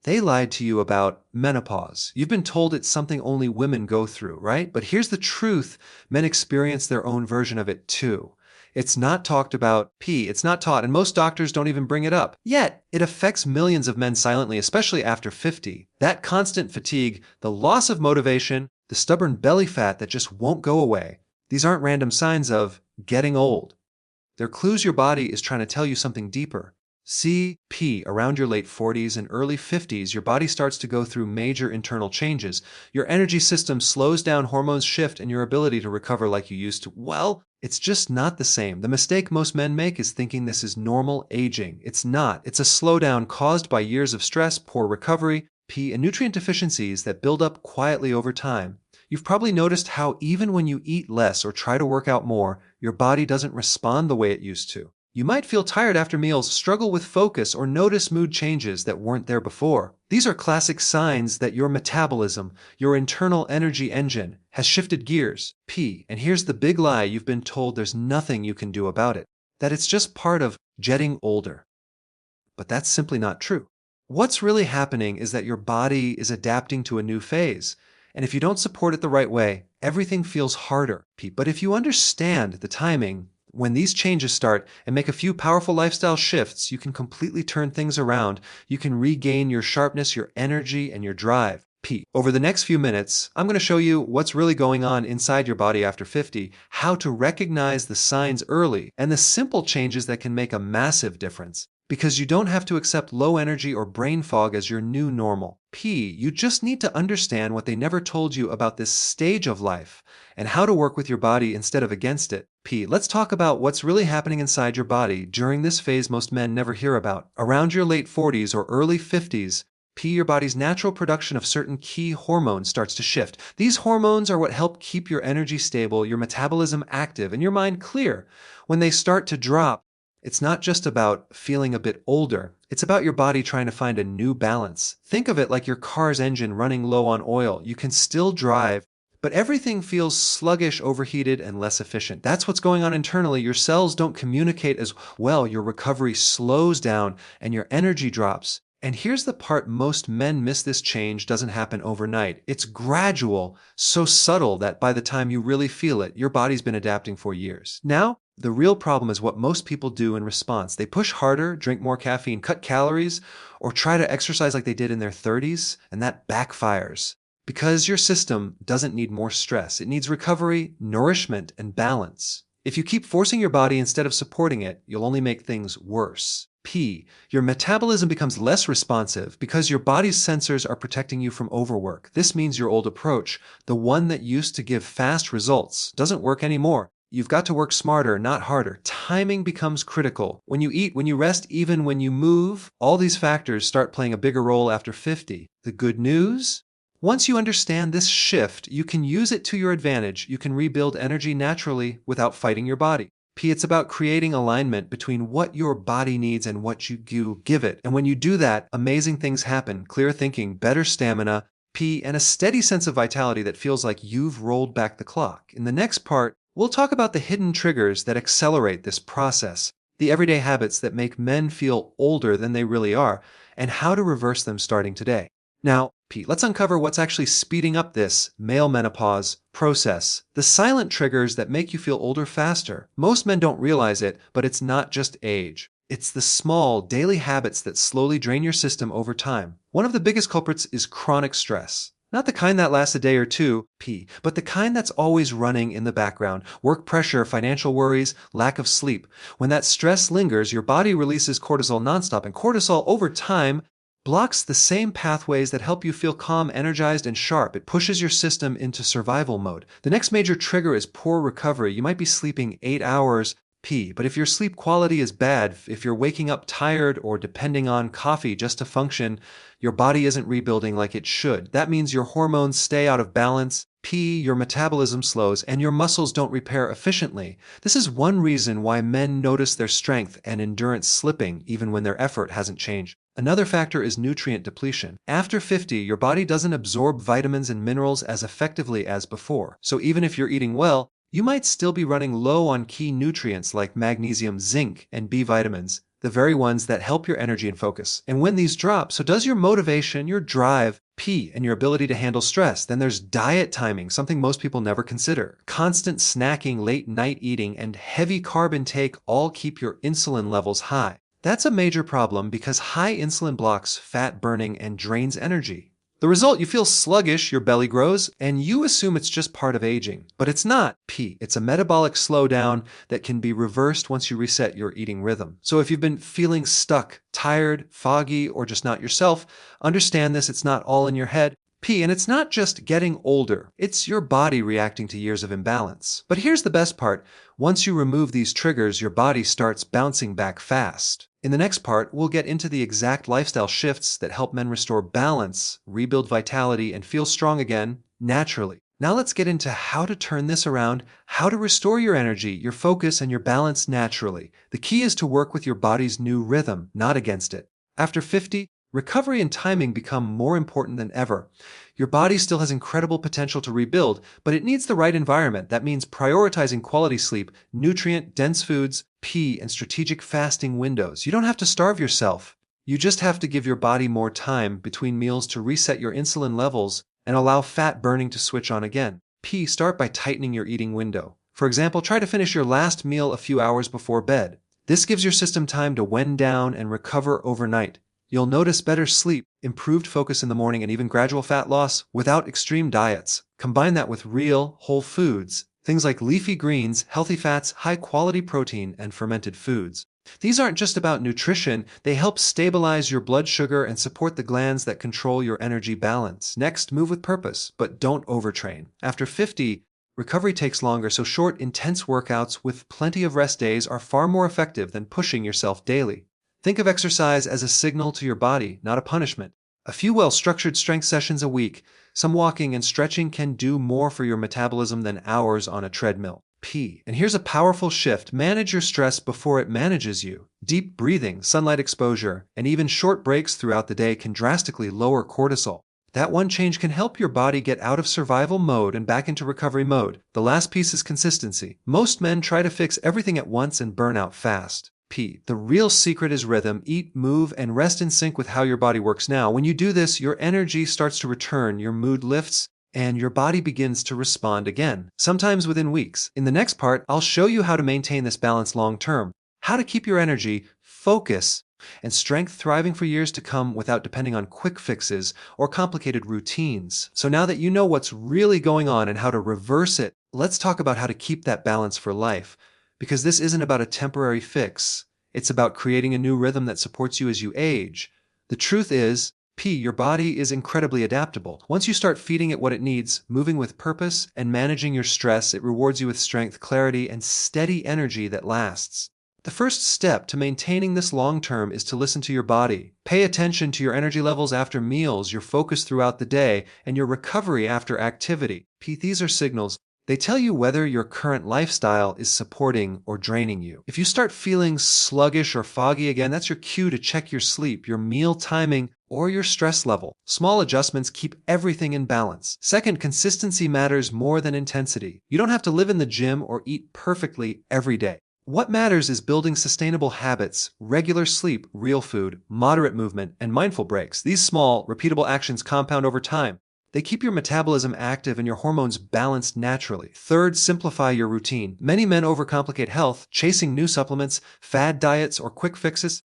They lied to you about menopause. You've been told it's something only women go through, right? But here's the truth. Men experience their own version of it too. It's not talked about, it's not taught, and most doctors don't even bring it up. Yet, it affects millions of men silently, especially after 50. That constant fatigue, the loss of motivation, the stubborn belly fat that just won't go away. These aren't random signs of getting old. They're clues your body is trying to tell you something deeper. Around your late 40s and early 50s, your body starts to go through major internal changes. Your energy system slows down, hormones shift, and your ability to recover like you used to, well, it's just not the same. The mistake most men make is thinking this is normal aging. It's not. It's a slowdown caused by years of stress, poor recovery, and nutrient deficiencies that build up quietly over time. You've probably noticed how even when you eat less or try to work out more, your body doesn't respond the way it used to. You might feel tired after meals, struggle with focus, or notice mood changes that weren't there before. These are classic signs that your metabolism, your internal energy engine, has shifted gears. And here's the big lie: you've been told there's nothing you can do about it, that it's just part of getting older. But that's simply not true. What's really happening is that your body is adapting to a new phase. And if you don't support it the right way, everything feels harder. But if you understand the timing, when these changes start, and make a few powerful lifestyle shifts, you can completely turn things around. You can regain your sharpness, your energy, and your drive. Over the next few minutes, I'm going to show you what's really going on inside your body after 50, how to recognize the signs early, and the simple changes that can make a massive difference. Because you don't have to accept low energy or brain fog as your new normal. You just need to understand what they never told you about this stage of life and how to work with your body instead of against it. Let's talk about what's really happening inside your body during this phase most men never hear about. Around your late 40s or early 50s, your body's natural production of certain key hormones starts to shift. These hormones are what help keep your energy stable, your metabolism active, and your mind clear. When they start to drop, it's not just about feeling a bit older. It's about your body trying to find a new balance. Think of it like your car's engine running low on oil. You can still drive, but everything feels sluggish, overheated, and less efficient. That's what's going on internally. Your cells don't communicate as well. Your recovery slows down and your energy drops. And here's the part most men miss: this change doesn't happen overnight. It's gradual, so subtle that by the time you really feel it, your body's been adapting for years. Now, the real problem is what most people do in response. They push harder, drink more caffeine, cut calories, or try to exercise like they did in their 30s, and that backfires. Because your system doesn't need more stress. It needs recovery, nourishment, and balance. If you keep forcing your body instead of supporting it, you'll only make things worse. Your metabolism becomes less responsive because your body's sensors are protecting you from overwork. This means your old approach, the one that used to give fast results, doesn't work anymore. You've got to work smarter, not harder. Timing becomes critical. When you eat, when you rest, even when you move, all these factors start playing a bigger role after 50. The good news? Once you understand this shift, you can use it to your advantage. You can rebuild energy naturally without fighting your body. It's about creating alignment between what your body needs and what you give it. And when you do that, amazing things happen. Clear thinking, better stamina, and a steady sense of vitality that feels like you've rolled back the clock. In the next part, we'll talk about the hidden triggers that accelerate this process, the everyday habits that make men feel older than they really are, and how to reverse them starting today. Now, let's uncover what's actually speeding up this male menopause process, the silent triggers that make you feel older faster. Most men don't realize it, but it's not just age. It's the small, daily habits that slowly drain your system over time. One of the biggest culprits is chronic stress. Not the kind that lasts a day or two, but the kind that's always running in the background. Work pressure, financial worries, lack of sleep. When that stress lingers, your body releases cortisol nonstop, and cortisol over time blocks the same pathways that help you feel calm, energized, and sharp. It pushes your system into survival mode. The next major trigger is poor recovery. You might be sleeping 8 hours, but if your sleep quality is bad, if you're waking up tired or depending on coffee just to function, your body isn't rebuilding like it should. That means your hormones stay out of balance, your metabolism slows, and your muscles don't repair efficiently. This is one reason why men notice their strength and endurance slipping even when their effort hasn't changed. Another factor is nutrient depletion. After 50, your body doesn't absorb vitamins and minerals as effectively as before. So even if you're eating well, you might still be running low on key nutrients like magnesium, zinc, and B vitamins. the very ones that help your energy and focus. And when these drop, so does your motivation, your drive, P, and your ability to handle stress. Then there's diet timing, something most people never consider. Constant snacking, late night eating, and heavy carb intake all keep your insulin levels high. That's a major problem because high insulin blocks fat burning and drains energy. The result, you feel sluggish, your belly grows, and you assume it's just part of aging. But it's not, P. It's a metabolic slowdown that can be reversed once you reset your eating rhythm. So if you've been feeling stuck, tired, foggy, or just not yourself, understand this, it's not all in your head. P, and it's not just getting older, it's your body reacting to years of imbalance. But here's the best part. Once you remove these triggers, your body starts bouncing back fast. In the next part, we'll get into the exact lifestyle shifts that help men restore balance, rebuild vitality, and feel strong again naturally. Now let's get into how to turn this around, how to restore your energy, your focus, and your balance naturally. The key is to work with your body's new rhythm, not against it. After 50, recovery and timing become more important than ever. Your body still has incredible potential to rebuild, but it needs the right environment. That means prioritizing quality sleep, nutrient-dense foods, P, and strategic fasting windows. You don't have to starve yourself. You just have to give your body more time between meals to reset your insulin levels and allow fat burning to switch on again. P, start by tightening your eating window. For example, try to finish your last meal a few hours before bed. This gives your system time to wind down and recover overnight. You'll notice better sleep, improved focus in the morning, and even gradual fat loss without extreme diets. Combine that with real, whole foods, things like leafy greens, healthy fats, high-quality protein, and fermented foods. These aren't just about nutrition, they help stabilize your blood sugar and support the glands that control your energy balance. Next, move with purpose, but don't overtrain. After 50, recovery takes longer, so short, intense workouts with plenty of rest days are far more effective than pushing yourself daily. Think of exercise as a signal to your body, not a punishment. A few well-structured strength sessions a week, some walking and stretching can do more for your metabolism than hours on a treadmill. P. And here's a powerful shift. Manage your stress before it manages you. Deep breathing, sunlight exposure, and even short breaks throughout the day can drastically lower cortisol. That one change can help your body get out of survival mode and back into recovery mode. The last piece is consistency. Most men try to fix everything at once and burn out fast. P. The real secret is rhythm. Eat, move, and rest in sync with how your body works now. When you do this, your energy starts to return, your mood lifts, and your body begins to respond again, sometimes within weeks. In the next part, I'll show you how to maintain this balance long term, how to keep your energy, focus, and strength thriving for years to come without depending on quick fixes or complicated routines. So now that you know what's really going on and how to reverse it, let's talk about how to keep that balance for life. Because this isn't about a temporary fix. It's about creating a new rhythm that supports you as you age. The truth is, P, your body is incredibly adaptable. Once you start feeding it what it needs, moving with purpose, and managing your stress, it rewards you with strength, clarity, and steady energy that lasts. The first step to maintaining this long term is to listen to your body. Pay attention to your energy levels after meals, your focus throughout the day, and your recovery after activity. P, these are signals. They tell you whether your current lifestyle is supporting or draining you. If you start feeling sluggish or foggy again, that's your cue to check your sleep, your meal timing, or your stress level. Small adjustments keep everything in balance. Second, consistency matters more than intensity. You don't have to live in the gym or eat perfectly every day. What matters is building sustainable habits, regular sleep, real food, moderate movement, and mindful breaks. These small, repeatable actions compound over time. They keep your metabolism active and your hormones balanced naturally. Third, simplify your routine. Many men overcomplicate health, chasing new supplements, fad diets, or quick fixes.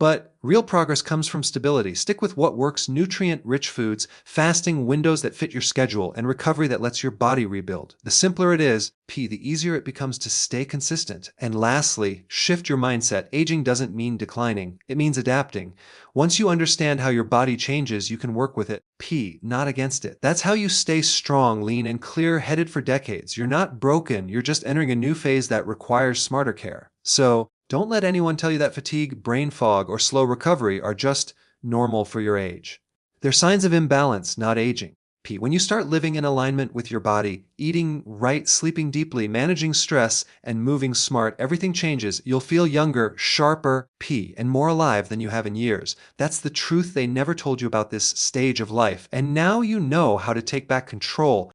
But real progress comes from stability. Stick with what works: nutrient-rich foods, fasting windows that fit your schedule, and recovery that lets your body rebuild. The simpler it is, P, the easier it becomes to stay consistent. And lastly, shift your mindset. Aging doesn't mean declining. It means adapting. Once you understand how your body changes, you can work with it. P, not against it. That's how you stay strong, lean, and clear, headed for decades. You're not broken. You're just entering a new phase that requires smarter care. So, don't let anyone tell you that fatigue, brain fog, or slow recovery are just normal for your age. They're signs of imbalance, not aging. P. When you start living in alignment with your body, eating right, sleeping deeply, managing stress, and moving smart, everything changes. You'll feel younger, sharper, P, and more alive than you have in years. That's the truth they never told you about this stage of life. And now you know how to take back control.